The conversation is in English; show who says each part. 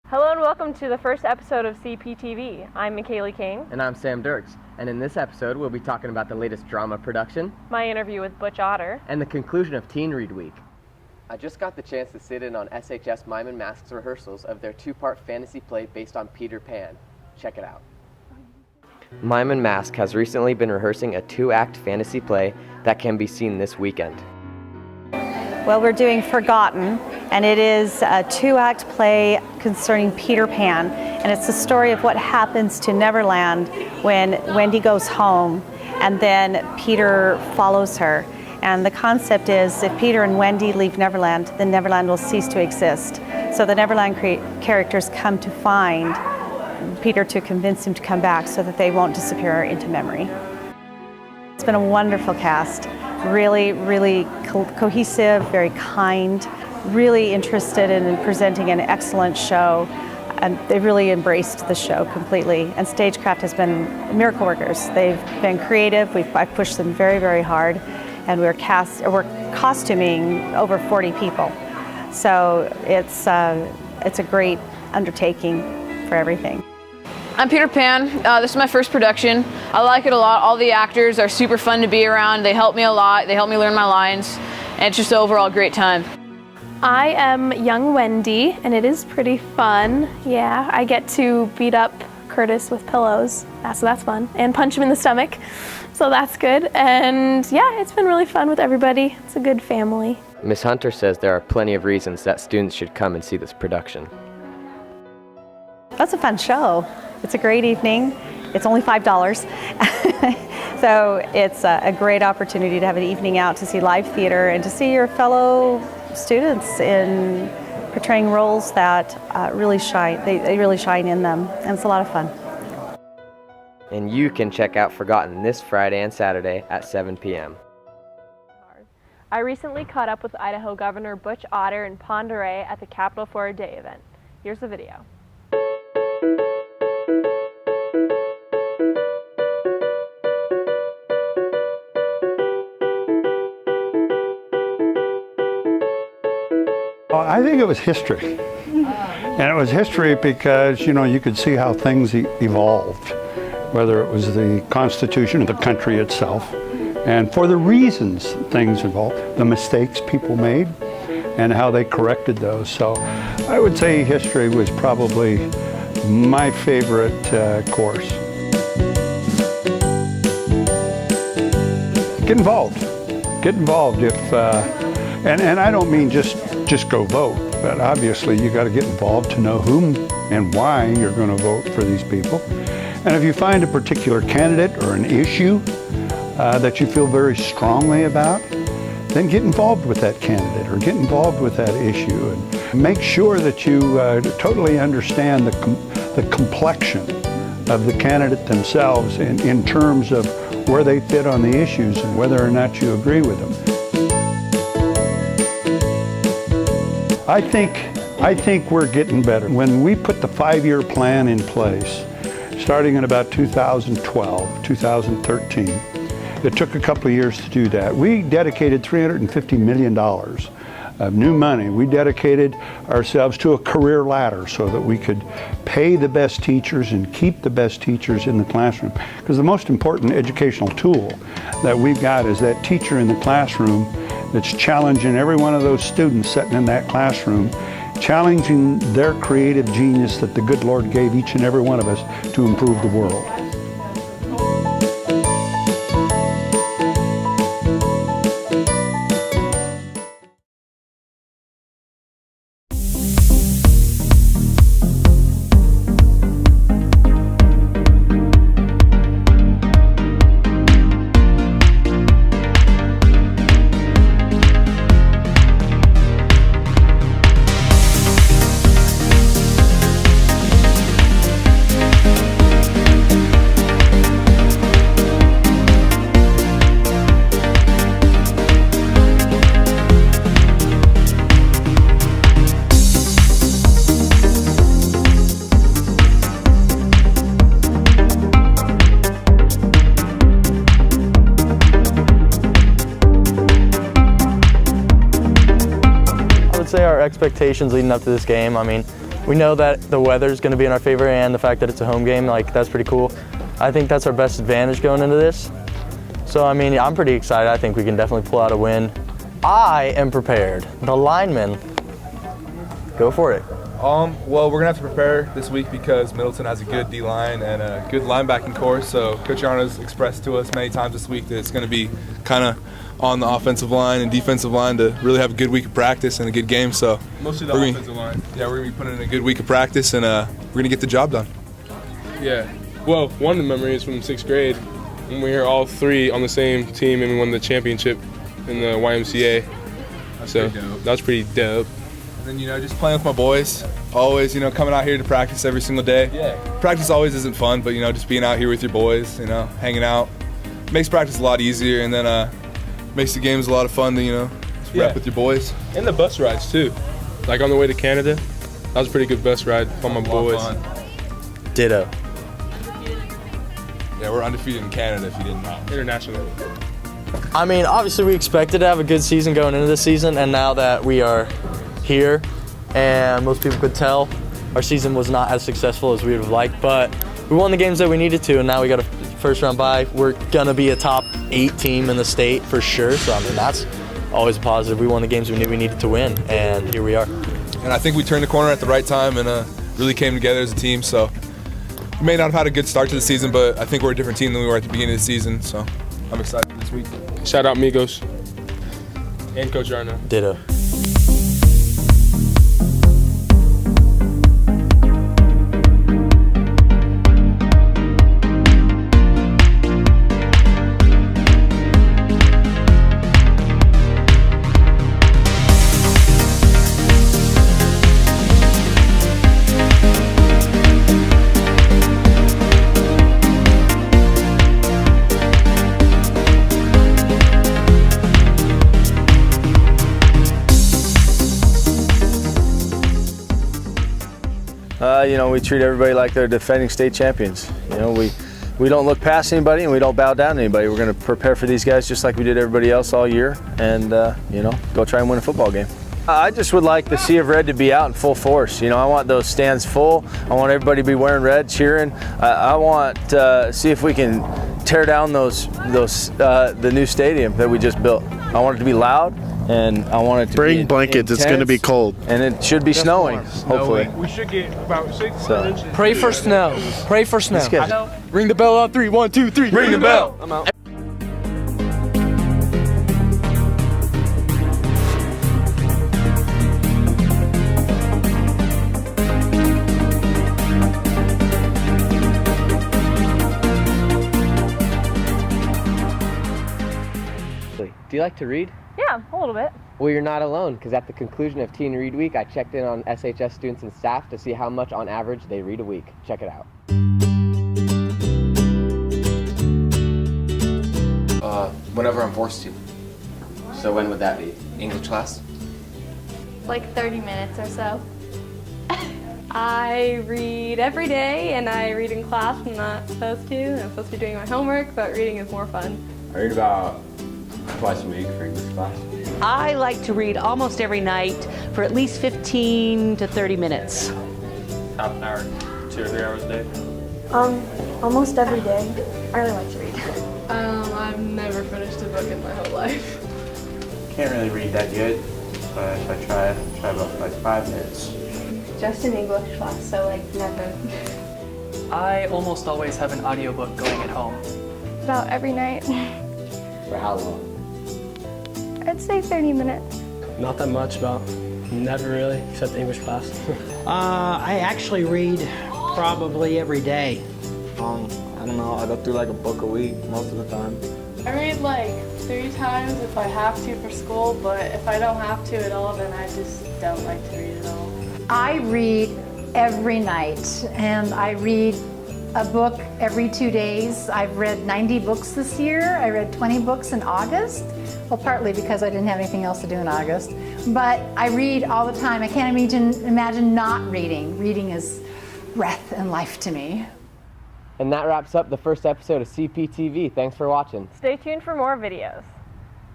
Speaker 1: Hello and welcome to the first episode of CPTV. I'm McCalee Cain.
Speaker 2: And I'm Sam Diercks. And in this episode, we'll be talking about the latest drama production,
Speaker 1: My interview with Butch, Otter,
Speaker 2: and the conclusion of Teen Read Week. I just got the chance to sit in on SHS Mime and Masks rehearsals of their two-part fantasy play based on Peter Pan. Check it out. Mime and Mask has recently been rehearsing a two-act fantasy play that can be seen this weekend.
Speaker 3: Well, we're doing Forgotten, and it is a two-act play concerning Peter Pan, and it's the story of what happens to Neverland when Wendy goes home, and then Peter follows her. And the concept is, if Peter and Wendy leave Neverland, then Neverland will cease to exist. So the Neverland characters come to find Peter to convince him to come back so that they won't disappear into memory. It's been a wonderful cast. Really cohesive, very kind, really interested in presenting an excellent show, and they really embraced the show completely. And Stagecraft has been miracle workers. They've been creative. I've pushed them very hard, and we're costuming over 40 people. So it's a great undertaking for everything.
Speaker 4: I'm Peter Pan. This is my first production. I like it a lot. All the actors are super fun to be around. They help me a lot. They help me learn my lines. And it's just an overall great time.
Speaker 5: I am young Wendy, and it is pretty fun. Yeah, I get to beat up Curtis with pillows, so that's fun. And punch him in the stomach, so that's good. And yeah, it's been really fun with everybody. It's a good family.
Speaker 2: Miss Hunter says there are plenty of reasons that students should come and see this production.
Speaker 3: That's a fun show. It's a great evening. It's only $5. So it's a great opportunity to have an evening out to see live theater and to see your fellow students in portraying roles that really shine. They really shine in them, and it's a lot of fun.
Speaker 2: And you can check out Forgotten this Friday and Saturday at 7 p.m.
Speaker 1: I recently caught up with Idaho Governor Butch Otter in Pend Oreille at the Capital for a Day event. Here's the video.
Speaker 6: I think it was history. And it was history because, you could see how things evolved, whether it was the Constitution or the country itself, and for the reasons things evolved, the mistakes people made, and how they corrected those. So I would say history was probably my favorite course. Get involved. Get involved. And I don't mean just go vote, but obviously you got to get involved to know whom and why you're going to vote for these people. And if you find a particular candidate or an issue that you feel very strongly about, then get involved with that candidate or get involved with that issue, and make sure that you totally understand the complexion of the candidate themselves in terms of where they fit on the issues and whether or not you agree with them. I think we're getting better. When we put the 5-year plan in place, starting in about 2012, 2013, it took a couple of years to do that. We dedicated $350 million of new money. We dedicated ourselves to a career ladder so that we could pay the best teachers and keep the best teachers in the classroom. Because the most important educational tool that we've got is that teacher in the classroom that's challenging every one of those students sitting in that classroom, challenging their creative genius that the good Lord gave each and every one of us to improve the world.
Speaker 7: would say our expectations leading up to this game, I mean, We know that the weather's going to be in our favor and the fact that it's a home game, like that's pretty cool. I think that's our best advantage going into this. So, I mean, I'm pretty excited. I think we can definitely pull out a win. I am prepared. The linemen, go for it.
Speaker 8: Well, we're going to have to prepare this week because Middleton has a good D-line and a good linebacking core. So Coach Yarno's expressed to us many times this week that it's going to be kind of on the offensive line and defensive line to really have a good week of practice and a good game. So
Speaker 9: mostly the offensive line.
Speaker 8: Yeah, we're going to be putting in a good week of practice and we're going to get the job done.
Speaker 9: Yeah. Well, one of the memories from 6th grade when we were all three on the same team and we won the championship in the YMCA. So that was pretty dope.
Speaker 8: And then, just playing with my boys, always, coming out here to practice every single day.
Speaker 9: Yeah.
Speaker 8: Practice always isn't fun, but, just being out here with your boys, hanging out, makes practice a lot easier, and then makes the games a lot of fun to, rep with your boys.
Speaker 9: And the bus rides, too. Like on the way to Canada, that was a pretty good bus ride for my boys.
Speaker 7: Ditto.
Speaker 8: Yeah, we're undefeated in Canada, if you didn't know.
Speaker 9: International.
Speaker 7: I mean, obviously we expected to have a good season going into this season, and now that we are here, and most people could tell our season was not as successful as we would have liked, but we won the games that we needed to, and now we got a first round bye. We're gonna be a top 8 team in the state for sure, so I mean that's always a positive. We won the games we knew we needed to win, and here we are.
Speaker 8: And I think we turned the corner at the right time and really came together as a team, so we may not have had a good start to the season, but I think we're a different team than we were at the beginning of the season, so I'm excited for this week.
Speaker 9: Shout out Migos and Coach Yarno.
Speaker 7: Ditto.
Speaker 10: We treat everybody like they're defending state champions. We don't look past anybody and we don't bow down to anybody. We're going to prepare for these guys just like we did everybody else all year and, go try and win a football game. I just would like the Sea of Red to be out in full force. I want those stands full. I want everybody to be wearing red, cheering. I want to see if we can tear down the new stadium that we just built. I want it to be loud. And I want it to
Speaker 11: bring blankets. It's going to be cold,
Speaker 10: and it should be snowing. Hopefully,
Speaker 9: we should get about 6 inches.
Speaker 12: Pray for snow. Pray for snow. Ring the bell on 3. 1, 2, 3.
Speaker 10: Ring the bell.
Speaker 12: I'm out.
Speaker 2: Do you like to read?
Speaker 1: Yeah, a little bit.
Speaker 2: Well, you're not alone, because at the conclusion of Teen Read Week, I checked in on SHS students and staff to see how much on average they read a week. Check it out. Whenever I'm forced to. So when would that be? English class?
Speaker 13: Like 30 minutes or so. I read every day, and I read in class when I'm not supposed to. I'm supposed to be doing my homework, but reading is more fun.
Speaker 14: I read about twice a week for English class.
Speaker 15: I like to read almost every night for at least 15 to 30 minutes.
Speaker 14: Half an hour, 2 or 3 hours a day.
Speaker 16: Almost every day. I really like to read.
Speaker 5: I've never finished a book in my whole life.
Speaker 14: Can't really read that good, but if I try about like 5 minutes.
Speaker 16: Just in English class, so like never.
Speaker 12: I almost always have an audiobook going at home.
Speaker 5: About every night.
Speaker 2: For how long?
Speaker 5: I'd say 30 minutes.
Speaker 12: Not that much, about never really, except English class.
Speaker 17: I actually read probably every day.
Speaker 18: I don't know, I go through like a book a week most of the time.
Speaker 5: I read like 3 times if I have to for school, but if I don't have to at all, then I just don't like to read at all.
Speaker 19: I read every night, and I read a book every 2 days. I've read 90 books this year. I read 20 books in August. Well, partly because I didn't have anything else to do in August. But I read all the time. I can't imagine not reading. Reading is breath and life to me.
Speaker 2: And that wraps up the first episode of CPTV. Thanks for watching.
Speaker 1: Stay tuned for more videos.